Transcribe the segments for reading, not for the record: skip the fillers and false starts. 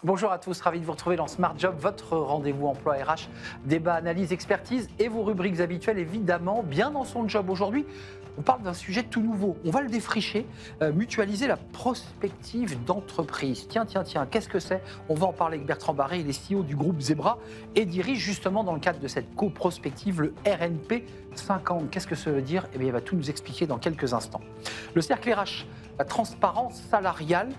Bonjour à tous, ravi de vous retrouver dans Smart Job, votre rendez-vous emploi RH, débat, analyse, expertise et vos rubriques habituelles évidemment, bien dans son job. Aujourd'hui, on parle d'un sujet tout nouveau, on va le défricher, mutualiser la prospective d'entreprise. Tiens, qu'est-ce que c'est? On va en parler avec Bertrand Barré, il est CEO du groupe Zebra et dirige justement dans le cadre de cette co-prospective le RNP 50. Qu'est-ce que ça veut dire? Eh bien, il va tout nous expliquer dans quelques instants. Le cercle RH, la transparence salariale,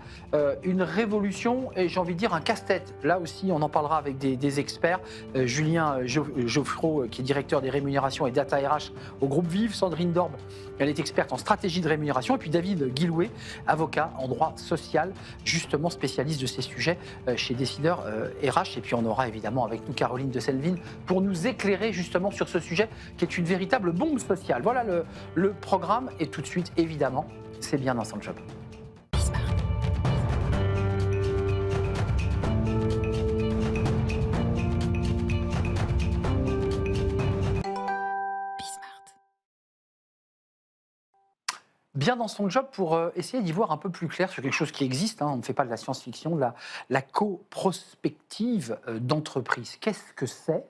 une révolution et j'ai envie de dire un casse-tête. Là aussi, on en parlera avec des experts. Julien Geoffreau, qui est directeur des rémunérations et data RH au groupe Vive. Sandrine Dorbe, elle est experte en stratégie de rémunération. Et puis David Guillouet, avocat en droit social, justement spécialiste de ces sujets chez Décideur RH. Et puis on aura évidemment avec nous Caroline de Selvin pour nous éclairer justement sur ce sujet qui est une véritable bombe sociale. Voilà le programme et tout de suite, évidemment, c'est bien dans son job. Bien dans son job pour essayer d'y voir un peu plus clair sur quelque chose qui existe. On ne fait pas de la science-fiction, la co-prospective d'entreprise. Qu'est-ce que c'est?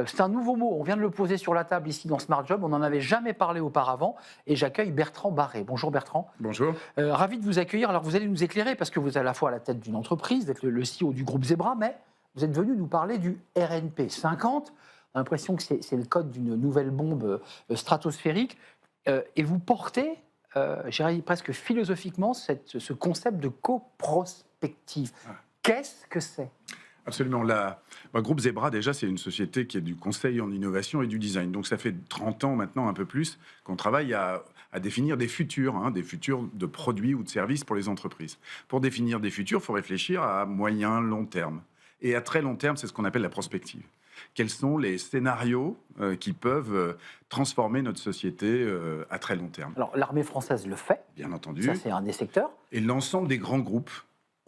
C'est un nouveau mot, on vient de le poser sur la table ici dans Smart Job, on n'en avait jamais parlé auparavant et j'accueille Bertrand Barré. Bonjour Bertrand. Bonjour. Ravi de vous accueillir. Alors vous allez nous éclairer parce que vous êtes à la fois à la tête d'une entreprise, vous êtes le CEO du groupe Zebra, mais vous êtes venu nous parler du RNP 50. On a l'impression que c'est le code d'une nouvelle bombe stratosphérique et vous portez, j'irais presque philosophiquement, ce concept de co-prospective. Qu'est-ce que c'est? Absolument. Le groupe Zebra, déjà, c'est une société qui est du conseil en innovation et du design. Donc, ça fait 30 ans maintenant, un peu plus, qu'on travaille à définir des futurs de produits ou de services pour les entreprises. Pour définir des futurs, il faut réfléchir à moyen, long terme. Et à très long terme, c'est ce qu'on appelle la prospective. Quels sont les scénarios qui peuvent transformer notre société à très long terme? Alors, l'armée française le fait. Bien entendu. Ça, c'est un des secteurs. Et l'ensemble des grands groupes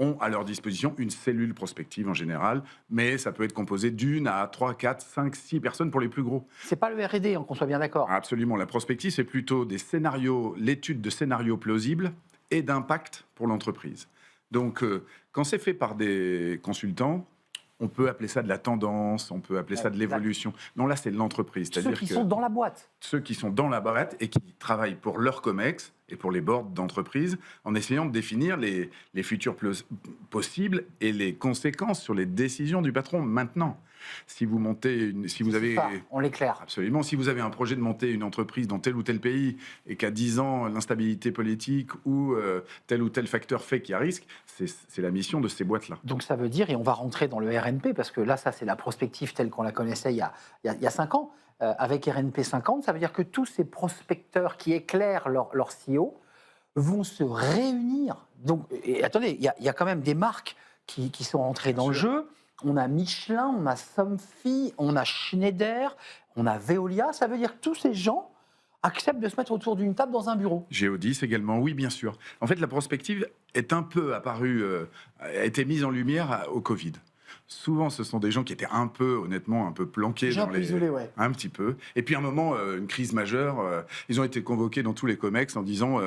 ont à leur disposition une cellule prospective en général, mais ça peut être composé d'une à 3, 4, 5, 6 personnes pour les plus gros. C'est pas le R&D, qu'on soit bien d'accord. Absolument, la prospective, c'est plutôt des scénarios, l'étude de scénarios plausibles et d'impact pour l'entreprise. Donc, quand c'est fait par des consultants, on peut appeler ça de la tendance, on peut appeler ça de l'évolution. Non, là, c'est de l'entreprise. Ceux qui sont dans la boîte. Ceux qui sont dans la boîte et qui travaillent pour leur COMEX et pour les boards d'entreprise, en essayant de définir les futurs possibles et les conséquences sur les décisions du patron maintenant. Si vous montez, on l'éclaire. Absolument. Si vous avez un projet de monter une entreprise dans tel ou tel pays et qu'à 10 ans, l'instabilité politique ou tel ou tel facteur fait qu'il y a risque, c'est la mission de ces boîtes-là. Donc ça veut dire, et on va rentrer dans le RNP, parce que là, ça, c'est la prospective telle qu'on la connaissait il y a 5 ans. Avec RNP 50, ça veut dire que tous ces prospecteurs qui éclairent leur CEO vont se réunir. Donc, et attendez, il y a quand même des marques qui sont entrées dans le jeu. On a Michelin, on a Somfy, on a Schneider, on a Veolia. Ça veut dire que tous ces gens acceptent de se mettre autour d'une table dans un bureau. Géodis également, oui, bien sûr. En fait, la prospective est un peu apparue, a été mise en lumière au Covid. Souvent, ce sont des gens qui étaient honnêtement, un peu planqués dans les... isolés, ouais. Un petit peu. Et puis, à un moment, une crise majeure, ils ont été convoqués dans tous les COMEX en disant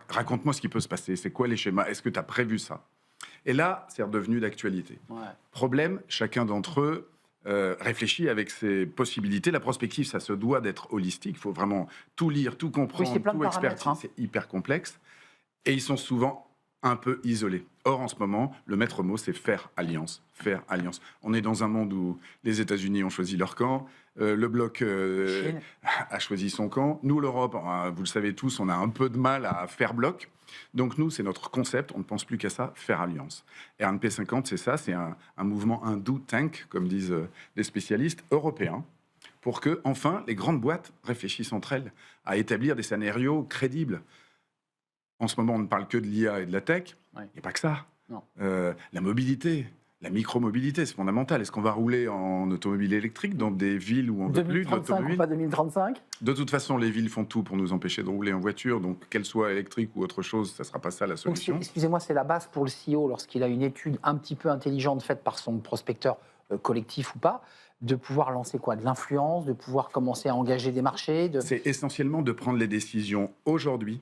raconte-moi ce qui peut se passer, c'est quoi les schémas, est-ce que tu as prévu ça? Et là, c'est redevenu d'actualité. Ouais. Problème, chacun d'entre eux réfléchit avec ses possibilités. La prospective, ça se doit d'être holistique. Il faut vraiment tout lire, tout comprendre, tout expertise. C'est hyper complexe. Et ils sont souvent un peu isolés. Or, en ce moment, le maître mot, c'est faire alliance. Faire alliance. On est dans un monde où les États-Unis ont choisi leur camp, le bloc a choisi son camp. Nous, l'Europe, vous le savez tous, on a un peu de mal à faire bloc. Donc nous, c'est notre concept, on ne pense plus qu'à ça, faire alliance. Et RNP 50, c'est ça, c'est un mouvement, un do tank, comme disent les spécialistes européens, pour que, enfin, les grandes boîtes réfléchissent entre elles à établir des scénarios crédibles. En ce moment, on ne parle que de l'IA et de la tech. Il n'y a pas que ça. La mobilité, la micromobilité, c'est fondamental. Est-ce qu'on va rouler en automobile électrique dans des villes où on ne veut plus d'automobile? Pas 2035. De toute façon, les villes font tout pour nous empêcher de rouler en voiture. Donc, qu'elle soit électrique ou autre chose, ça ne sera pas ça la solution. Excusez-moi, c'est la base pour le CEO, lorsqu'il a une étude un petit peu intelligente faite par son prospecteur collectif ou pas, de pouvoir lancer quoi? De l'influence, de pouvoir commencer à engager des marchés C'est essentiellement de prendre les décisions aujourd'hui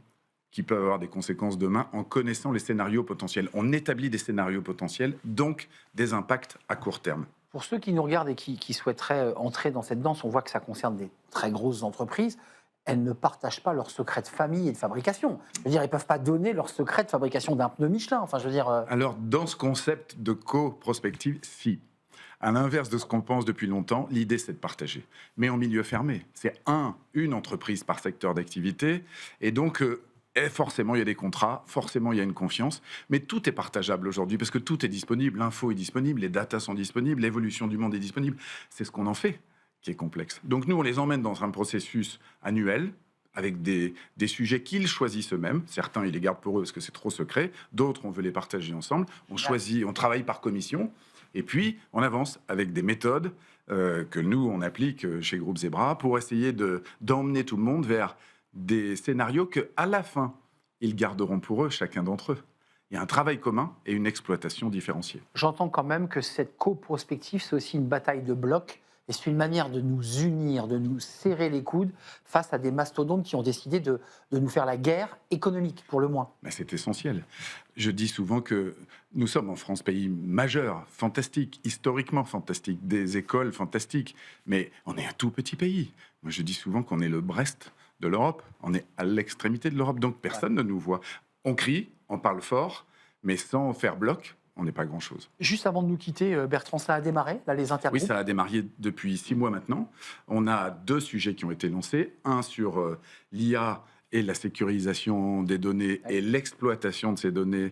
qui peuvent avoir des conséquences demain en connaissant les scénarios potentiels. On établit des scénarios potentiels, donc des impacts à court terme. Pour ceux qui nous regardent et qui souhaiteraient entrer dans cette danse, on voit que ça concerne des très grosses entreprises. Elles ne partagent pas leurs secrets de famille et de fabrication. Je veux dire, ils ne peuvent pas donner leurs secrets de fabrication d'un pneu Michelin. Enfin, je veux dire... Alors, dans ce concept de co-prospective, si. À l'inverse de ce qu'on pense depuis longtemps, l'idée, c'est de partager. Mais en milieu fermé. C'est une entreprise par secteur d'activité. Et donc... Et forcément, il y a des contrats, forcément, il y a une confiance, mais tout est partageable aujourd'hui parce que tout est disponible, l'info est disponible, les datas sont disponibles, l'évolution du monde est disponible. C'est ce qu'on en fait qui est complexe. Donc nous, on les emmène dans un processus annuel avec des sujets qu'ils choisissent eux-mêmes. Certains, ils les gardent pour eux parce que c'est trop secret. D'autres, on veut les partager ensemble. On choisit, on travaille par commission. Et puis, on avance avec des méthodes que nous, on applique chez Groupe Zebra pour essayer d'emmener tout le monde vers des scénarios qu'à la fin, ils garderont pour eux, chacun d'entre eux. Il y a un travail commun et une exploitation différenciée. J'entends quand même que cette co-prospective, c'est aussi une bataille de blocs et c'est une manière de nous unir, de nous serrer les coudes face à des mastodontes qui ont décidé de nous faire la guerre économique, pour le moins. Mais c'est essentiel. Je dis souvent que nous sommes en France, pays majeur, fantastique, historiquement fantastique, des écoles fantastiques, mais on est un tout petit pays. Moi, je dis souvent qu'on est le Brest de l'Europe. On est à l'extrémité de l'Europe, donc personne ne nous voit. On crie, on parle fort, mais sans faire bloc, on n'est pas grand-chose. Juste avant de nous quitter, Bertrand, ça a démarré, là, les intergroupes? Oui, ça a démarré depuis 6 mois maintenant. On a 2 sujets qui ont été lancés. Un sur l'IA et la sécurisation des données et l'exploitation de ces données.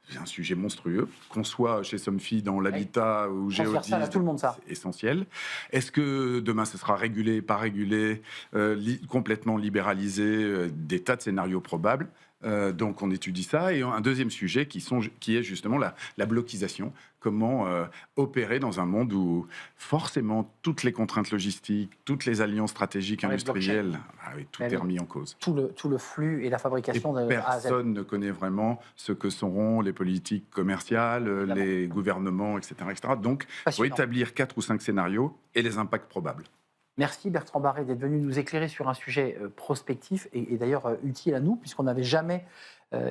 C'est un sujet monstrueux, qu'on soit chez Somfy dans l'habitat ou Géodis, c'est essentiel. Est-ce que demain, ce sera régulé, pas régulé, complètement libéralisé, des tas de scénarios probables. Donc on étudie ça. Et un deuxième sujet qui est justement la bloquisation. Comment opérer dans un monde où forcément toutes les contraintes logistiques, toutes les alliances stratégiques industrielles, tout est remis en cause. Tout le flux et la fabrication de A à Z. Personne ne connaît vraiment ce que seront les politiques commerciales, les gouvernements, etc. Donc il faut établir 4 ou 5 scénarios et les impacts probables. Merci Bertrand Barré d'être venu nous éclairer sur un sujet prospectif et d'ailleurs utile à nous, puisqu'on n'avait jamais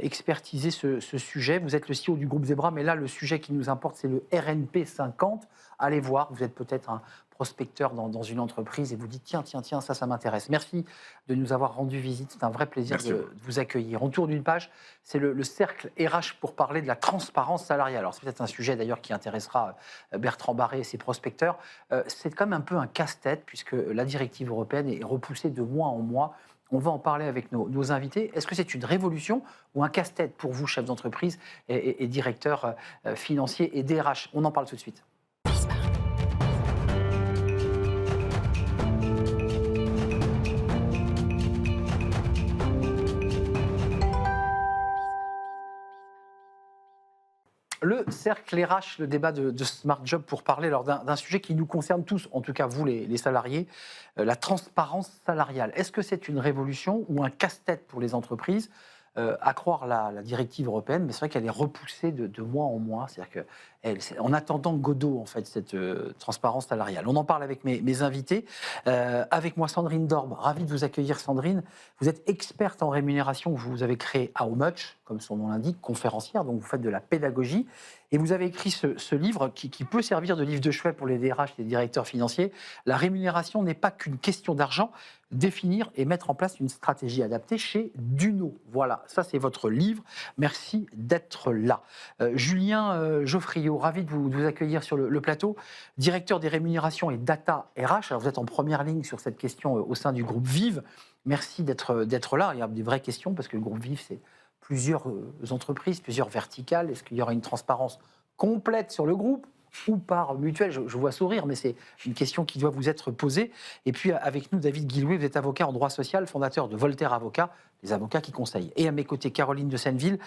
expertisé ce sujet. Vous êtes le CEO du groupe Zebra, mais là, le sujet qui nous importe, c'est le RNP 50. Allez voir, vous êtes peut-être un prospecteur dans une entreprise et vous dites tiens, ça m'intéresse. Merci de nous avoir rendu visite, c'est un vrai plaisir de vous accueillir. On tourne une page, c'est le cercle RH pour parler de la transparence salariale. Alors c'est peut-être un sujet d'ailleurs qui intéressera Bertrand Barré et ses prospecteurs. C'est quand même un peu un casse-tête puisque la directive européenne est repoussée de mois en mois. On va en parler avec nos invités. Est-ce que c'est une révolution ou un casse-tête pour vous, chefs d'entreprise et directeurs financiers et DRH? On en parle tout de suite. Le cercle RH, le débat de Smart Job pour parler d'un sujet qui nous concerne tous, en tout cas vous les salariés, la transparence salariale. Est-ce que c'est une révolution ou un casse-tête pour les entreprises? À croire la directive européenne, mais c'est vrai qu'elle est repoussée de mois en mois. C'est-à-dire en attendant Godot, en fait, cette transparence salariale. On en parle avec mes invités. Avec moi, Sandrine Dorbe. Ravie de vous accueillir, Sandrine. Vous êtes experte en rémunération. Vous avez créé How Much, comme son nom l'indique, conférencière. Donc, vous faites de la pédagogie. Et vous avez écrit ce livre qui peut servir de livre de chevet pour les DRH et les directeurs financiers. La rémunération n'est pas qu'une question d'argent. Définir et mettre en place une stratégie adaptée chez Duno. Voilà, ça c'est votre livre. Merci d'être là. Julien Geoffriot, ravi de vous accueillir sur le plateau. Directeur des rémunérations et data RH. Alors vous êtes en première ligne sur cette question au sein du groupe Vive. Merci d'être là. Il y a des vraies questions parce que le groupe Vive, c'est plusieurs entreprises, plusieurs verticales. Est-ce qu'il y aura une transparence complète sur le groupe ou par mutuelle? Je vois sourire, mais c'est une question qui doit vous être posée. Et puis avec nous, David Guillouet, vous êtes avocat en droit social, fondateur de Voltaire Avocats, les avocats qui conseillent. Et à mes côtés, Caroline de Senneville,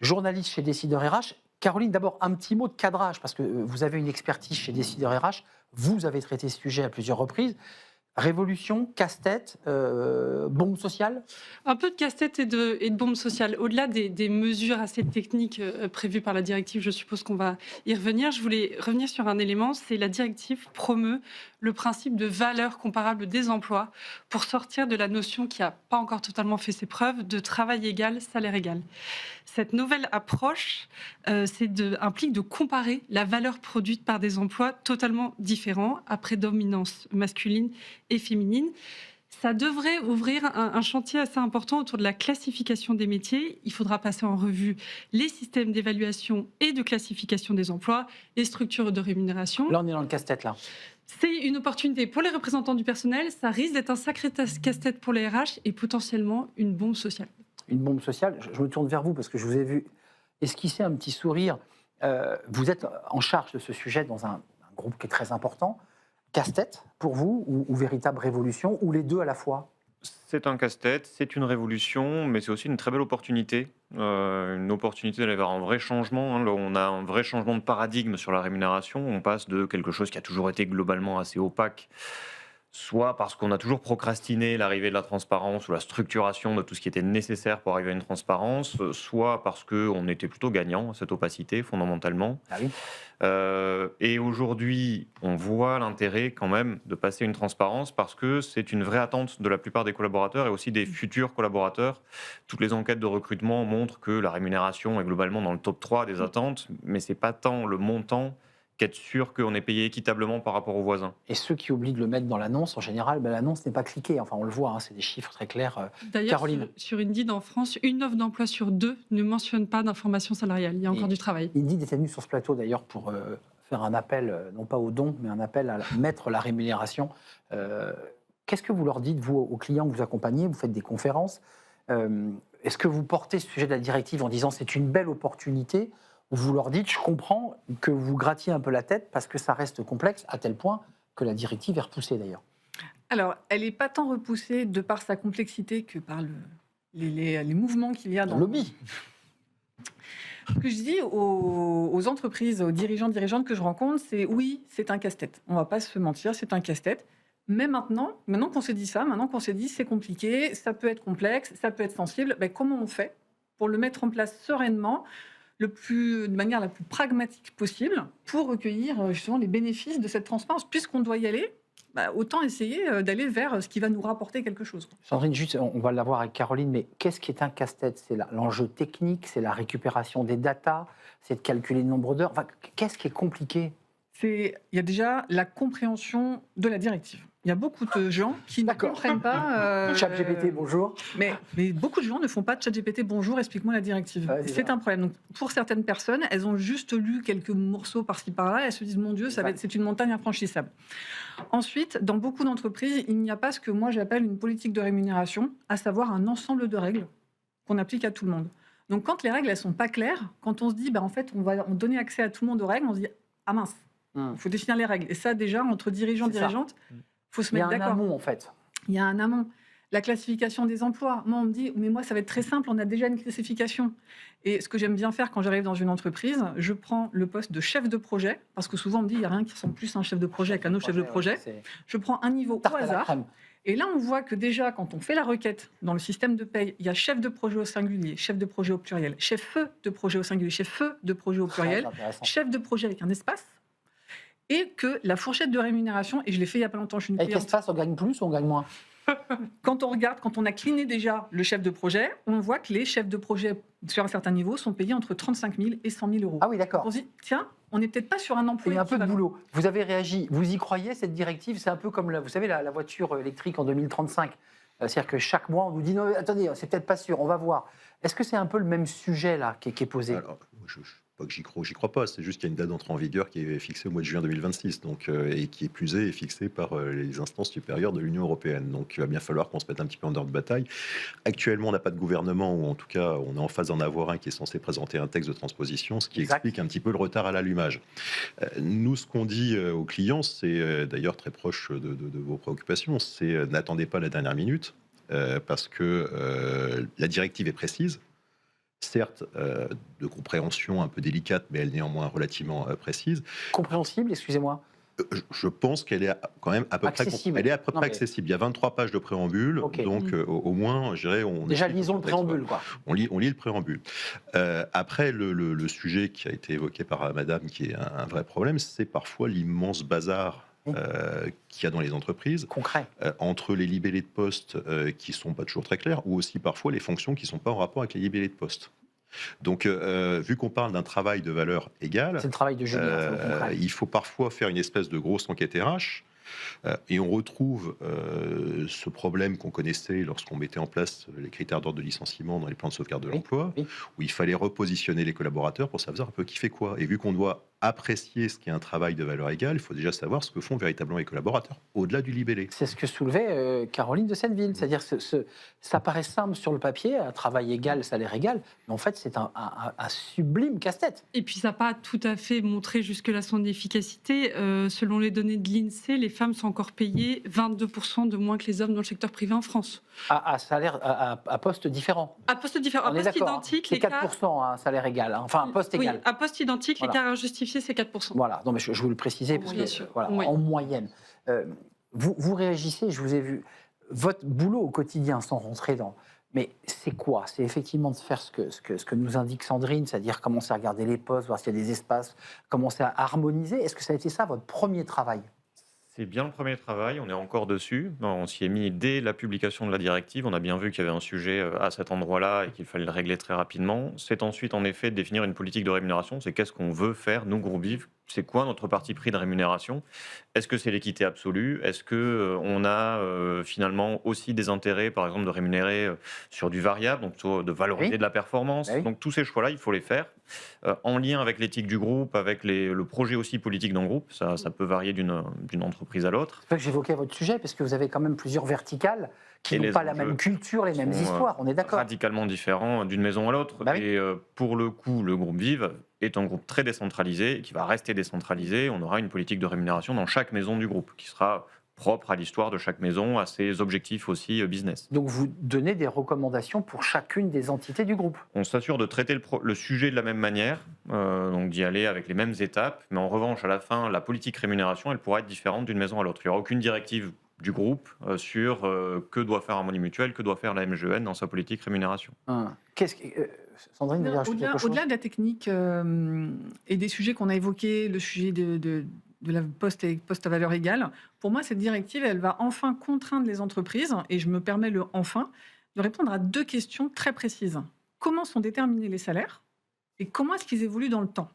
journaliste chez Décideur RH. Caroline, d'abord, un petit mot de cadrage, parce que vous avez une expertise chez Décideur RH, vous avez traité ce sujet à plusieurs reprises. Révolution, casse-tête, bombe sociale? Un peu de casse-tête et de bombe sociale. Au-delà des mesures assez techniques prévues par la directive, je suppose qu'on va y revenir. Je voulais revenir sur un élément, c'est la directive promeut le principe de valeur comparable des emplois pour sortir de la notion qui n'a pas encore totalement fait ses preuves de travail égal, salaire égal. Cette nouvelle approche implique de comparer la valeur produite par des emplois totalement différents, à prédominance masculine et féminine. Ça devrait ouvrir un chantier assez important autour de la classification des métiers. Il faudra passer en revue les systèmes d'évaluation et de classification des emplois, les structures de rémunération. Là, on est dans le casse-tête, là. C'est une opportunité pour les représentants du personnel. Ça risque d'être un sacré casse-tête pour les RH et potentiellement une bombe sociale. Une bombe sociale. Je me tourne vers vous parce que je vous ai vu esquisser un petit sourire. Vous êtes en charge de ce sujet dans un groupe qui est très important. Casse-tête pour vous ou véritable révolution ou les deux à la fois? C'est un casse-tête, c'est une révolution, mais c'est aussi une très belle opportunité. Une opportunité d'aller vers un vrai changement. Là, on a un vrai changement de paradigme sur la rémunération. On passe de quelque chose qui a toujours été globalement assez opaque, soit parce qu'on a toujours procrastiné l'arrivée de la transparence ou la structuration de tout ce qui était nécessaire pour arriver à une transparence, soit parce qu'on était plutôt gagnant à cette opacité, fondamentalement. Ah oui. Et aujourd'hui, on voit l'intérêt quand même de passer une transparence parce que c'est une vraie attente de la plupart des collaborateurs et aussi des futurs collaborateurs. Toutes les enquêtes de recrutement montrent que la rémunération est globalement dans le top 3 des attentes, mais ce n'est pas tant le montant qu'être sûr qu'on est payé équitablement par rapport aux voisins. Et ceux qui oublient de le mettre dans l'annonce, en général, l'annonce n'est pas cliquée. Enfin, on le voit, c'est des chiffres très clairs. D'ailleurs, Caroline. sur Indeed en France, une offre d'emploi sur 2 ne mentionne pas d'information salariale. Il y a encore du travail. Indeed était venu sur ce plateau, d'ailleurs, pour faire un appel, non pas au don, mais un appel à mettre la rémunération. Qu'est-ce que vous leur dites, vous, aux clients que vous accompagnez? Vous faites des conférences. Est-ce que vous portez ce sujet de la directive en disant c'est une belle opportunité? Vous leur dites, je comprends que vous grattiez un peu la tête parce que ça reste complexe, à tel point que la directive est repoussée d'ailleurs. Alors, elle n'est pas tant repoussée de par sa complexité que par les mouvements qu'il y a dans le lobby. Ce que je dis aux entreprises, aux dirigeantes que je rencontre, c'est oui, c'est un casse-tête. On ne va pas se mentir, c'est un casse-tête. Mais maintenant qu'on s'est dit ça, maintenant qu'on s'est dit c'est compliqué, ça peut être complexe, ça peut être sensible, comment on fait pour le mettre en place sereinement de manière la plus pragmatique possible pour recueillir justement les bénéfices de cette transparence. Puisqu'on doit y aller, autant essayer d'aller vers ce qui va nous rapporter quelque chose. Sandrine, juste, on va l'avoir avec Caroline, mais qu'est-ce qui est un casse-tête? C'est l'enjeu technique, c'est la récupération des datas, c'est de calculer le nombre d'heures. Enfin, qu'est-ce qui est compliqué? Il y a déjà la compréhension de la directive. Il y a beaucoup de gens qui ne comprennent pas... ChatGPT, bonjour. Mais beaucoup de gens ne font pas de ChatGPT, bonjour, explique-moi la directive. Ouais, c'est un problème. Donc, pour certaines personnes, elles ont juste lu quelques morceaux par-ci par-là et elles se disent, mon Dieu, c'est une montagne infranchissable. Ensuite, dans beaucoup d'entreprises, il n'y a pas ce que moi j'appelle une politique de rémunération, à savoir un ensemble de règles qu'on applique à tout le monde. Donc, quand les règles, elles ne sont pas claires, quand on se dit, en fait, on va donner accès à tout le monde aux règles, on se dit, ah mince, il faut définir les règles. Et ça, déjà, entre dirigeants et dirigeantes, il faut se mettre d'accord. Il y a un amont, en fait. Il y a un amont. La classification des emplois. Moi, on me dit, mais moi, ça va être très simple, on a déjà une classification. Et ce que j'aime bien faire quand j'arrive dans une entreprise, je prends le poste de chef de projet, parce que souvent, on me dit, il n'y a rien qui ressemble plus à un chef de projet qu'un autre chef de projet. Je prends un niveau au hasard. Et là, on voit que déjà, quand on fait la requête dans le système de paye, il y a chef de projet au singulier, chef de projet au pluriel, chef de projet au singulier, chef de projet au pluriel, chef de projet avec un espace. Et que la fourchette de rémunération, et je l'ai fait il n'y a pas longtemps, je suis une cliente. Et qu'est-ce qui se passe, on gagne plus ou on gagne moins? Quand on regarde, quand on a cliné déjà le chef de projet, on voit que les chefs de projet sur un certain niveau sont payés entre 35 000 et 100 000 euros. Ah oui, d'accord. On se dit, tiens, on n'est peut-être pas sur un emploi. Il y a un peu de boulot. Vous avez réagi, vous y croyez, cette directive? C'est un peu comme, vous savez, la voiture électrique en 2035. C'est-à-dire que chaque mois, on nous dit, non, attendez, c'est peut-être pas sûr, on va voir. Est-ce que c'est un peu le même sujet, là, qui est posé? Alors, pas que j'y crois pas, c'est juste qu'il y a une date d'entrée en vigueur qui est fixée au mois de juin 2026, donc, et qui est plus est fixée par les instances supérieures de l'Union européenne. Donc il va bien falloir qu'on se mette un petit peu en ordre de bataille. Actuellement, on n'a pas de gouvernement, ou en tout cas, on est en phase d'en avoir un qui est censé présenter un texte de transposition, ce qui explique un petit peu le retard à l'allumage. Nous, ce qu'on dit aux clients, c'est d'ailleurs très proche de vos préoccupations, c'est n'attendez pas la dernière minute, parce que la directive est précise. Certes, de compréhension un peu délicate, mais elle néanmoins relativement précise. Compréhensible, excusez-moi. Je pense qu'elle est quand même à peu Accessible. près, elle est à peu Non, près mais- accessible. Il y a 23 pages de préambule, Ok. donc au moins, je dirais, on Déjà, explique lisons le contexte, préambule, quoi. On lit le préambule. Après, le sujet qui a été évoqué par Madame, qui est un vrai problème, c'est parfois l'immense bazar qu'il y a dans les entreprises, Concret. entre les libellés de poste qui sont pas toujours très clairs, ou aussi parfois les fonctions qui sont pas en rapport avec les libellés de poste. Donc, vu qu'on parle d'un travail de valeur égale, C'est le travail de Julien, ça, le concret. il faut parfois faire une espèce de grosse enquête RH. Et on retrouve ce problème qu'on connaissait lorsqu'on mettait en place les critères d'ordre de licenciement dans les plans de sauvegarde de l'emploi, où il fallait repositionner les collaborateurs pour savoir un peu qui fait quoi. Et vu qu'on doit apprécier ce qui est un travail de valeur égale, il faut déjà savoir ce que font véritablement les collaborateurs, au-delà du libellé. C'est ce que soulevait Caroline de Senneville. C'est-à-dire que ça paraît simple sur le papier, un travail égal, salaire égal, mais en fait, c'est un sublime casse-tête. Et puis ça n'a pas tout à fait montré jusque-là son efficacité. Selon les données de l'INSEE, les femmes sont encore payées 22% de moins que les hommes dans le secteur privé en France. À salaire, à poste différent. À poste différent, à On est poste d'accord, identique, c'est 4%, un salaire égal, hein. Enfin un poste Oui, égal. à poste identique, Voilà. l'écart injustifié, c'est 4%. Voilà, non, mais je voulais le préciser, En parce moyenne, que, bien sûr. voilà, Oui. en moyenne. Vous réagissez, je vous ai vu, votre boulot au quotidien, sans rentrer dans... Mais c'est quoi? C'est effectivement de faire ce que nous indique Sandrine, c'est-à-dire commencer à regarder les postes, voir s'il y a des espaces, commencer à harmoniser. Est-ce que ça a été ça, votre premier travail? C'est bien le premier travail, on est encore dessus. On s'y est mis dès la publication de la directive. On a bien vu qu'il y avait un sujet à cet endroit-là et qu'il fallait le régler très rapidement. C'est ensuite, en effet, de définir une politique de rémunération. C'est qu'est-ce qu'on veut faire, nous, Groupe Vive? C'est quoi notre parti pris de rémunération? Est-ce que c'est l'équité absolue? Est-ce qu'on a finalement aussi des intérêts, par exemple, de rémunérer sur du variable, donc de valoriser Oui. de la performance? Oui. Donc tous ces choix-là, il faut les faire en lien avec l'éthique du groupe, avec le projet aussi politique d'un groupe. Ça peut varier d'une entreprise à l'autre. C'est pour ça que j'évoquais votre sujet, parce que vous avez quand même plusieurs verticales qui Et n'ont les pas la enjeux même culture, les mêmes sont, histoires, on est d'accord. Radicalement différents d'une maison à l'autre. Bah oui. Et pour le coup, le groupe Vive est un groupe très décentralisé, qui va rester décentralisé. On aura une politique de rémunération dans chaque maison du groupe, qui sera propre à l'histoire de chaque maison, à ses objectifs aussi business. Donc vous donnez des recommandations pour chacune des entités du groupe. On s'assure de traiter le sujet de la même manière, donc d'y aller avec les mêmes étapes, mais en revanche, à la fin, la politique rémunération, elle pourra être différente d'une maison à l'autre. Il n'y aura aucune directive du groupe sur que doit faire Harmonie Mutuelle, que doit faire la MGN dans sa politique rémunération. Sandrine, vous voulez rajouter quelque chose? Au-delà de la technique et des sujets qu'on a évoqués, le sujet de la poste à valeur égale, pour moi, cette directive, elle va enfin contraindre les entreprises, et je me permets le « enfin », de répondre à deux questions très précises. Comment sont déterminés les salaires et comment est-ce qu'ils évoluent dans le temps?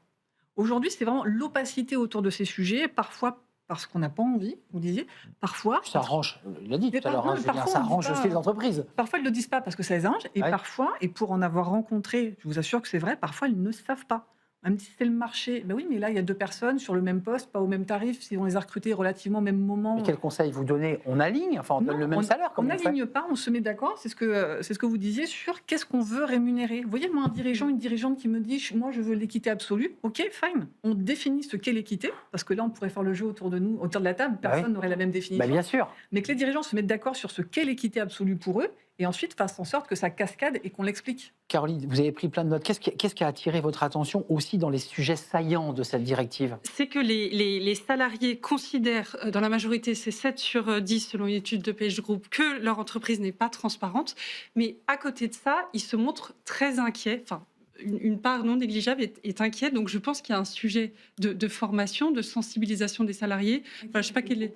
Aujourd'hui, c'est vraiment l'opacité autour de ces sujets, parfois parce qu'on n'a pas envie, vous disiez, parfois... Ça arrange, il l'a dit Mais tout à l'heure, hein, parfois, Julien, on ça dit arrange pas- aussi les entreprises. Parfois, ils ne le disent pas parce que ça les arrange, et Ouais. parfois, et pour en avoir rencontré, je vous assure que c'est vrai, parfois, ils ne savent pas. Même si c'est le marché, ben oui, mais là, il y a deux personnes sur le même poste, pas au même tarif, si on les a recrutées relativement au même moment. Mais quel conseil vous donnez? On aligne, enfin on donne Non, le même salaire, On comme on fait. n'aligne pas, on se met d'accord, c'est ce que vous disiez sur qu'est-ce qu'on veut rémunérer. Vous voyez, moi, un dirigeant, une dirigeante qui me dit « moi, je veux l'équité absolue », ok, fine, on définit ce qu'est l'équité, parce que là, on pourrait faire le jeu autour de nous, autour de la table, Bah personne oui. n'aurait la même définition. Bah, bien sûr. Mais que les dirigeants se mettent d'accord sur ce qu'est l'équité absolue pour eux, et ensuite fassent en sorte que ça cascade et qu'on l'explique. Caroline, vous avez pris plein de notes. Qu'est-ce qui a attiré votre attention aussi dans les sujets saillants de cette directive? C'est que les salariés considèrent, dans la majorité, c'est 7 sur 10 selon une étude de Page Group, que leur entreprise n'est pas transparente. Mais à côté de ça, ils se montrent très inquiets. Enfin, une part non négligeable est inquiète. Donc je pense qu'il y a un sujet de formation, de sensibilisation des salariés. Enfin, je sais pas quel est...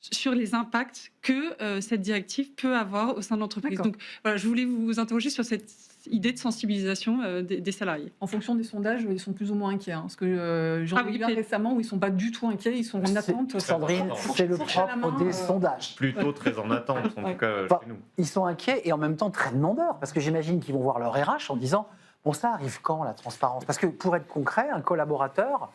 sur les impacts que cette directive peut avoir au sein de l'entreprise. D'accord. Donc voilà, je voulais vous interroger sur cette idée de sensibilisation des salariés. En fonction des sondages, ils sont plus ou moins inquiets. Parce que j'en ai vu un récemment où ils ne sont pas du tout inquiets, ils sont en attente. Sandrine, c'est le propre des sondages. Plutôt très en attente, en tout cas Enfin, chez nous. Ils sont inquiets et en même temps très demandeurs, parce que j'imagine qu'ils vont voir leur RH en disant « bon, ça arrive quand, la transparence ?» Parce que pour être concret, un collaborateur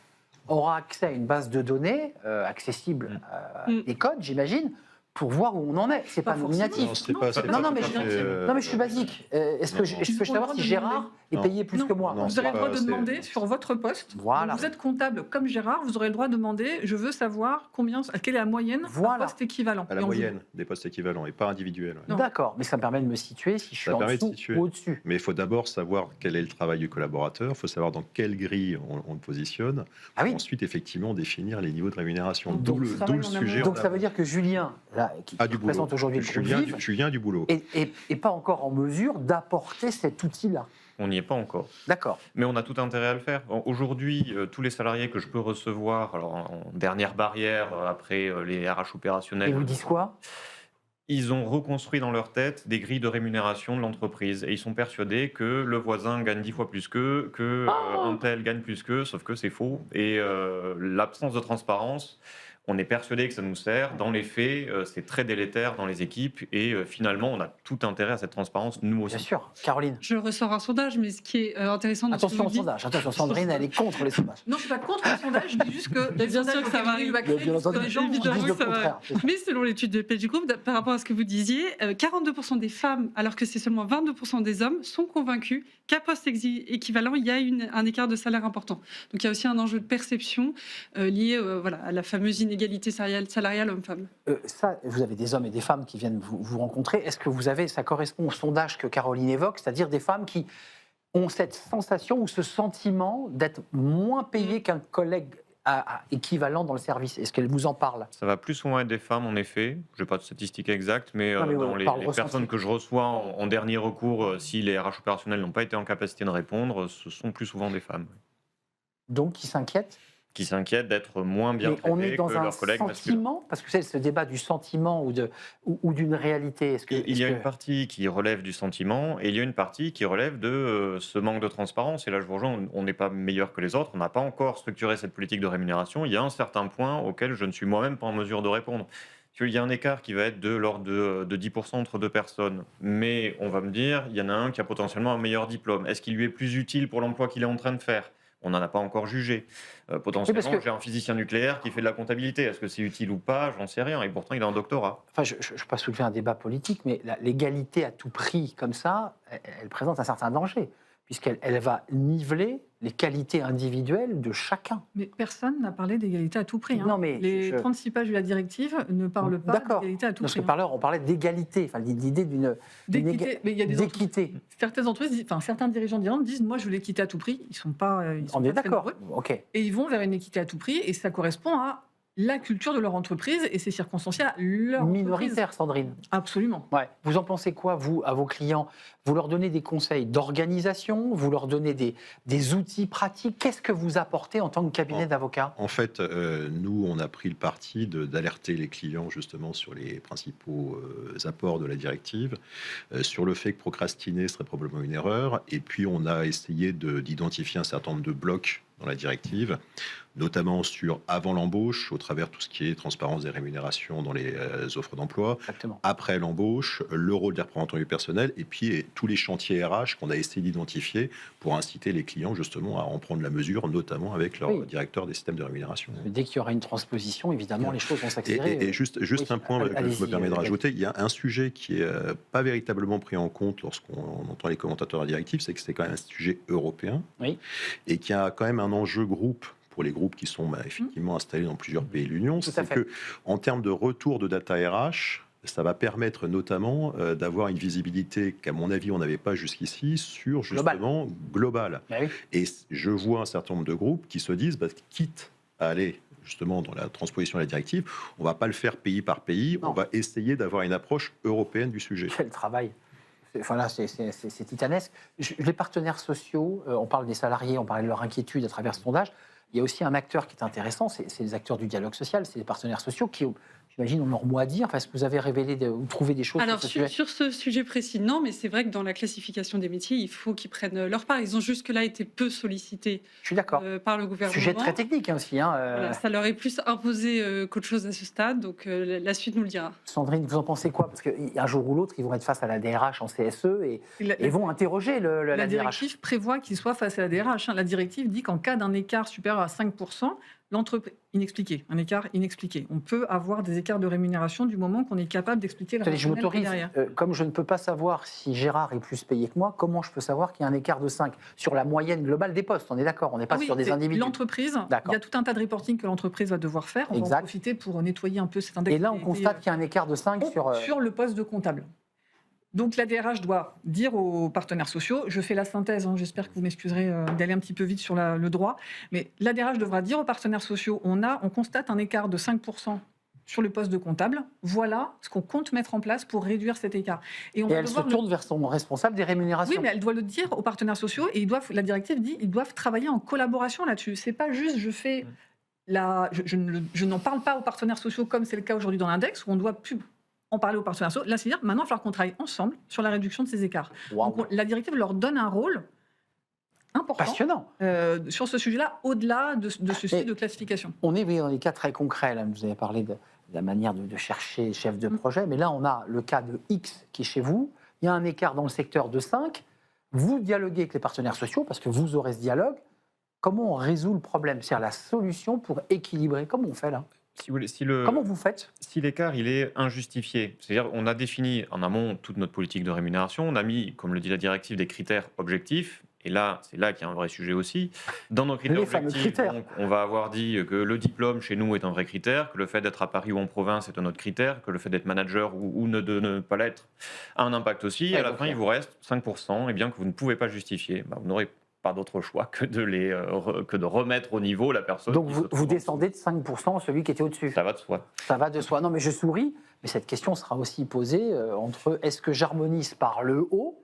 aura accès à une base de données accessible, des codes, j'imagine, pour voir où on en est. C'est pas nominatif. Non, mais je suis basique. Est-ce que je peux savoir si Gérard est payé plus que moi? Vous aurez le droit de demander sur votre poste. Voilà. Vous êtes comptable comme Gérard, vous aurez le droit de demander, je veux savoir quelle est la moyenne d'un poste équivalent. À la moyenne des postes équivalents et pas individuels. Ouais. D'accord, mais ça me permet de me situer si je suis en dessous ou au-dessus. Mais il faut d'abord savoir quel est le travail du collaborateur, il faut savoir dans quelle grille on le positionne. Ensuite, effectivement, définir les niveaux de rémunération. D'où le sujet. Donc ça veut dire que Julien, qui présente aujourd'hui le groupe Julien du boulot. Et pas encore en mesure d'apporter cet outil-là. On n'y est pas encore. D'accord. Mais on a tout intérêt à le faire. Aujourd'hui, tous les salariés que je peux recevoir, alors en dernière barrière, après les RH opérationnels... Ils vous disent quoi ? Ils ont reconstruit dans leur tête des grilles de rémunération de l'entreprise. Et ils sont persuadés que le voisin gagne 10 fois plus qu'eux, un tel gagne plus qu'eux, sauf que c'est faux. Et l'absence de transparence... On est persuadé que ça nous sert. Dans les faits, c'est très délétère dans les équipes. Et finalement, on a tout intérêt à cette transparence, nous aussi. Bien sûr. Caroline. Je ressors un sondage, mais ce qui est intéressant... Attention au sondage. Attention, Sandrine, elle est contre les sondages. Non, je ne suis pas contre les sondages. Je dis juste que bien sûr que ça va arriver. Les gens Évidemment que ça va. Mais selon l'étude de Page Group, par rapport à ce que vous disiez, 42% des femmes, alors que c'est seulement 22% des hommes, sont convaincus qu'à poste équivalent, il y a un écart de salaire important. Donc il y a aussi un enjeu de perception lié à la fameuse inégalité salariale homme-femme. Ça, vous avez des hommes et des femmes qui viennent vous rencontrer. Est-ce que ça correspond au sondage que Caroline évoque, c'est-à-dire des femmes qui ont cette sensation ou ce sentiment d'être moins payées qu'un collègue équivalent dans le service? Est-ce qu'elle vous en parle? Ça va plus souvent être des femmes, en effet. Je n'ai pas de statistiques exactes, mais dans les personnes que je reçois en dernier recours, si les RH opérationnels n'ont pas été en capacité de répondre, ce sont plus souvent des femmes. Donc, qui s'inquiètent? Qui s'inquiètent d'être moins bien traités que leurs collègues masculins. Parce que c'est ce débat du sentiment ou d'une réalité. Il y a une partie qui relève du sentiment et il y a une partie qui relève de ce manque de transparence. Et là, je vous rejoins, on n'est pas meilleur que les autres. On n'a pas encore structuré cette politique de rémunération. Il y a un certain point auquel je ne suis moi-même pas en mesure de répondre. Il y a un écart qui va être de l'ordre de 10% entre deux personnes. Mais on va me dire, il y en a un qui a potentiellement un meilleur diplôme. Est-ce qu'il lui est plus utile pour l'emploi qu'il est en train de faire ? On n'en a pas encore jugé. Potentiellement, j'ai un physicien nucléaire qui fait de la comptabilité. Est-ce que c'est utile ou pas? J'en sais rien. Et pourtant, il a un doctorat. Enfin, je ne vais pas soulever un débat politique, mais l'égalité à tout prix, comme ça, elle présente un certain danger, puisqu'elle va niveler les qualités individuelles de chacun. Mais personne n'a parlé d'égalité à tout prix. Non, mais les 36 pages de la directive ne parlent pas d'égalité à tout prix. Parce que on parlait d'égalité, enfin, l'idée d'équité. Certaines entreprises, certains dirigeants d'Irlande disent « moi, je veux l'équité à tout prix ». Ils sont pas. On est d'accord. Et ils vont vers une équité à tout prix, et ça correspond à la culture de leur entreprise et c'est circonstancié à leur minoritaire, Sandrine. Absolument. Ouais. Vous en pensez quoi, vous, à vos clients? Vous leur donnez des conseils d'organisation? Vous leur donnez des outils pratiques? Qu'est-ce que vous apportez en tant que cabinet d'avocats? En fait, nous, on a pris le parti d'alerter les clients justement sur les principaux apports de la directive, sur le fait que procrastiner serait probablement une erreur. Et puis, on a essayé d'identifier un certain nombre de blocs dans la directive, notamment sur avant l'embauche, au travers tout ce qui est transparence des rémunérations dans les offres d'emploi, après l'embauche, le rôle des représentants du personnel, et puis tous les chantiers RH qu'on a essayé d'identifier pour inciter les clients justement à en prendre la mesure, notamment avec leur directeur des systèmes de rémunération. Dès qu'il y aura une transposition, évidemment, les choses vont s'accélérer. Et juste un point que je me permets de rajouter, il y a un sujet qui n'est pas véritablement pris en compte lorsqu'on entend les commentateurs de la directive, c'est que c'est quand même un sujet européen, et qui a quand même un enjeu groupe pour les groupes qui sont effectivement installés dans plusieurs pays de l'Union, c'est que en termes de retour de data RH, ça va permettre notamment d'avoir une visibilité qu'à mon avis on n'avait pas jusqu'ici sur justement global. Et je vois un certain nombre de groupes qui se disent quitte à aller justement dans la transposition de la directive, on ne va pas le faire pays par pays, on va essayer d'avoir une approche européenne du sujet. Quel travail! Voilà, c'est titanesque. Les partenaires sociaux, on parle des salariés, on parle de leur inquiétude à travers ce sondage. Il y a aussi un acteur qui est intéressant, c'est les acteurs du dialogue social, c'est les partenaires sociaux qui, j'imagine, ont leur mot à dire. Enfin, est-ce que vous avez révélé ou trouvé des choses sur ce sujet précis, non, mais c'est vrai que dans la classification des métiers, il faut qu'ils prennent leur part. Ils ont jusque-là été peu sollicités par le gouvernement. Sujet très technique aussi. Voilà, ça leur est plus imposé qu'autre chose à ce stade, donc la suite nous le dira. Sandrine, vous en pensez quoi? Parce qu'un jour ou l'autre, ils vont être face à la DRH en CSE et vont interroger la directive prévoit qu'ils soient face à la DRH. La directive dit qu'en cas d'un écart supérieur à 5%, inexpliqué, un écart inexpliqué. On peut avoir des écarts de rémunération du moment qu'on est capable d'expliquer le Attendez, je rationnel qui est m'autorise, derrière. comme je ne peux pas savoir si Gérard est plus payé que moi, comment je peux savoir qu'il y a un écart de 5 sur la moyenne globale des postes? On est d'accord, on n'est pas Ah oui, sur des c'est individus. l'entreprise, D'accord. il y a tout un tas de reporting que l'entreprise va devoir faire. On va Exact. en profiter pour nettoyer un peu cet index. Et là, on qui a constate été, qu'il y a un écart de 5 sur... sur le poste de comptable. Donc la DRH doit dire aux partenaires sociaux, je fais la synthèse, hein, j'espère que vous m'excuserez d'aller un petit peu vite sur le droit, mais la DRH devra dire aux partenaires sociaux, on constate un écart de 5% sur le poste de comptable, voilà ce qu'on compte mettre en place pour réduire cet écart. Et elle se tourne vers son responsable des rémunérations. Oui, mais elle doit le dire aux partenaires sociaux et la directive dit ils doivent travailler en collaboration là-dessus. C'est pas juste je fais je n'en parle pas aux partenaires sociaux comme c'est le cas aujourd'hui dans l'index où on doit plus en parler aux partenaires sociaux. Là, c'est-à-dire maintenant il va falloir qu'on travaille ensemble sur la réduction de ces écarts. Wow. Donc la directive leur donne un rôle important Passionnant. sur ce sujet-là, au-delà de ceci de classification. On est dans des cas très concrets. Là. Vous avez parlé de la manière de chercher chef de projet, mais là, on a le cas de X qui est chez vous. Il y a un écart dans le secteur de 5. Vous dialoguez avec les partenaires sociaux parce que vous aurez ce dialogue. Comment on résout le problème? C'est-à-dire la solution pour équilibrer. Comment on fait là? Comment vous faites? Si l'écart il est injustifié, c'est-à-dire on a défini en amont toute notre politique de rémunération, on a mis, comme le dit la directive, des critères objectifs. Et là, c'est là qu'il y a un vrai sujet aussi. Dans nos critères objectifs, donc, on va avoir dit que le diplôme chez nous est un vrai critère, que le fait d'être à Paris ou en province est un autre de que le fait d'être manager ou de ne pas l'être a un impact aussi. Et à la fin, il vous reste 5%, et bien que vous ne pouvez pas justifier. Vous n'aurez pas d'autre choix que de remettre au niveau la personne. Donc vous descendez de 5% celui qui était au-dessus. Ça va de soi. Ça va de soi. Non, mais je souris. Mais cette question sera aussi posée entre est-ce que j'harmonise par le haut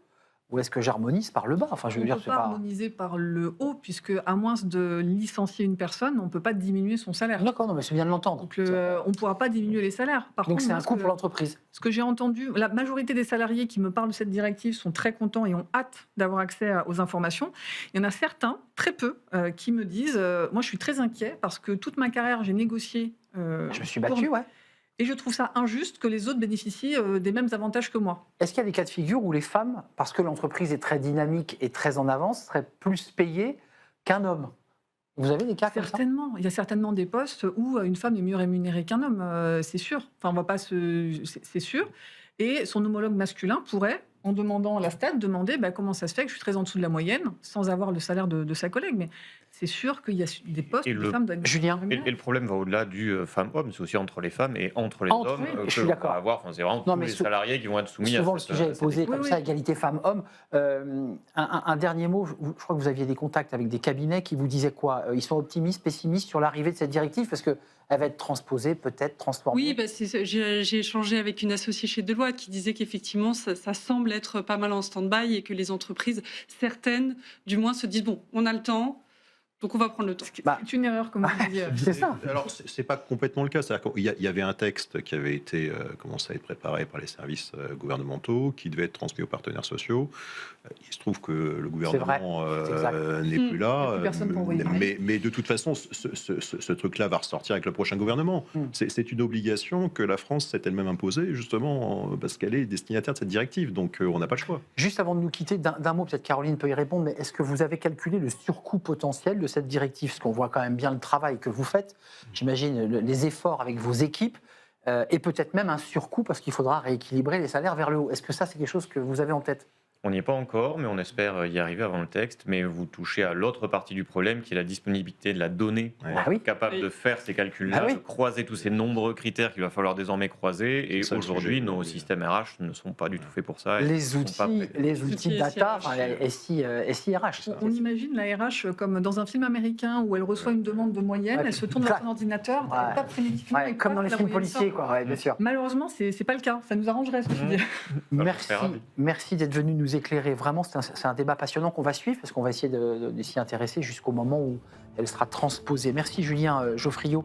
ou est-ce que j'harmonise par le bas? Enfin, je veux On dire, ne peut pas harmoniser par le haut, puisque à moins de licencier une personne, on ne peut pas diminuer son salaire. D'accord, non, mais c'est bien de l'entendre. Donc on ne pourra pas diminuer les salaires. Par Donc contre, c'est un coût pour l'entreprise. Ce que j'ai entendu, la majorité des salariés qui me parlent de cette directive sont très contents et ont hâte d'avoir accès aux informations. Il y en a certains, très peu, qui me disent moi je suis très inquiet parce que toute ma carrière j'ai négocié. Je me suis battu, ouais. Et je trouve ça injuste que les autres bénéficient des mêmes avantages que moi. Est-ce qu'il y a des cas de figure où les femmes, parce que l'entreprise est très dynamique et très en avance, seraient plus payées qu'un homme? Vous avez des cas comme ça? Certainement. Il y a certainement des postes où une femme est mieux rémunérée qu'un homme, c'est sûr. Enfin, on va pas c'est sûr. Et son homologue masculin pourrait, en demandant la stat, demander comment ça se fait que je suis très en dessous de la moyenne, sans avoir le salaire de sa collègue. Mais c'est sûr qu'il y a des postes où les femmes doivent être Julien. Et le problème va au-delà du femme-homme, c'est aussi entre les femmes et entre les hommes. Oui, je suis d'accord. C'est vraiment tous les salariés qui vont être soumis à souvent, le sujet est posé comme ça, égalité femmes-hommes. Un dernier mot, je crois que vous aviez des contacts avec des cabinets qui vous disaient quoi? Ils sont optimistes, pessimistes sur l'arrivée de cette directive parce qu'elle va être transposée, peut-être transformée. Oui, j'ai échangé avec une associée chez Deloitte qui disait qu'effectivement, ça semble être pas mal en stand-by et que les entreprises, certaines, du moins, se disent, bon, on a le temps, donc on va prendre le temps. C'est une erreur, comme vous disiez. C'est ça. Alors, c'est pas complètement le cas. C'est-à-dire qu'il y avait un texte qui avait été commencé à être préparé par les services gouvernementaux, qui devait être transmis aux partenaires sociaux. Il se trouve que le gouvernement n'est plus là. Il y a plus personne pour envoyer. Mais de toute façon, ce truc-là va ressortir avec le prochain gouvernement. C'est une obligation que la France s'est elle-même imposée, justement, parce qu'elle est destinataire de cette directive. Donc, on n'a pas le choix. Juste avant de nous quitter, d'un mot, peut-être Caroline peut y répondre, mais est-ce que vous avez calculé le surcoût potentiel de cette directive? Parce qu'on voit quand même bien le travail que vous faites. J'imagine les efforts avec vos équipes et peut-être même un surcoût parce qu'il faudra rééquilibrer les salaires vers le haut. Est-ce que ça, c'est quelque chose que vous avez en tête? On n'y est pas encore, mais on espère y arriver avant le texte. Mais vous touchez à l'autre partie du problème, qui est la disponibilité de la donnée, pour être capable de faire ces calculs-là, de croiser tous ces nombreux critères qu'il va falloir désormais croiser. Et aujourd'hui, nos systèmes RH ne sont pas du tout faits pour ça. Les outils data, SI-RH. On imagine la RH comme dans un film américain où elle reçoit une demande de moyenne, elle se tourne vers son ordinateur, elle tape frénétiquement. Comme dans les films policiers, quoi. Bien sûr. Malheureusement, c'est pas le cas. Ça nous arrangerait, ce que je dis. Merci d'être venu nous éclairer. Vraiment, c'est un débat passionnant qu'on va suivre parce qu'on va essayer de s'y intéresser jusqu'au moment où elle sera transposée. Merci Julien Geoffriot,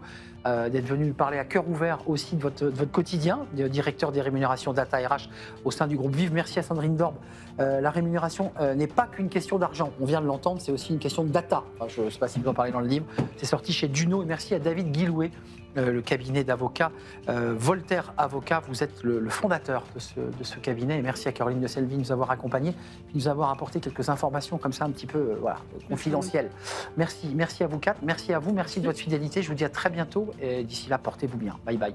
d'être venu parler à cœur ouvert aussi de votre quotidien, directeur des rémunérations Data RH au sein du groupe Vive. Merci à Sandrine Dorbe. La rémunération n'est pas qu'une question d'argent, on vient de l'entendre, c'est aussi une question de data. Enfin, je ne sais pas si vous en parlez dans le livre, c'est sorti chez Duno. Et merci à David Guillouet, le cabinet d'avocats Voltaire Avocat. Vous êtes le fondateur de ce cabinet. Et merci à Caroline de Selvi de nous avoir accompagnés, de nous avoir apporté quelques informations comme ça un petit peu confidentielles. Merci à vous quatre, merci à vous, merci de votre fidélité. Je vous dis à très bientôt et d'ici là, portez-vous bien. Bye bye.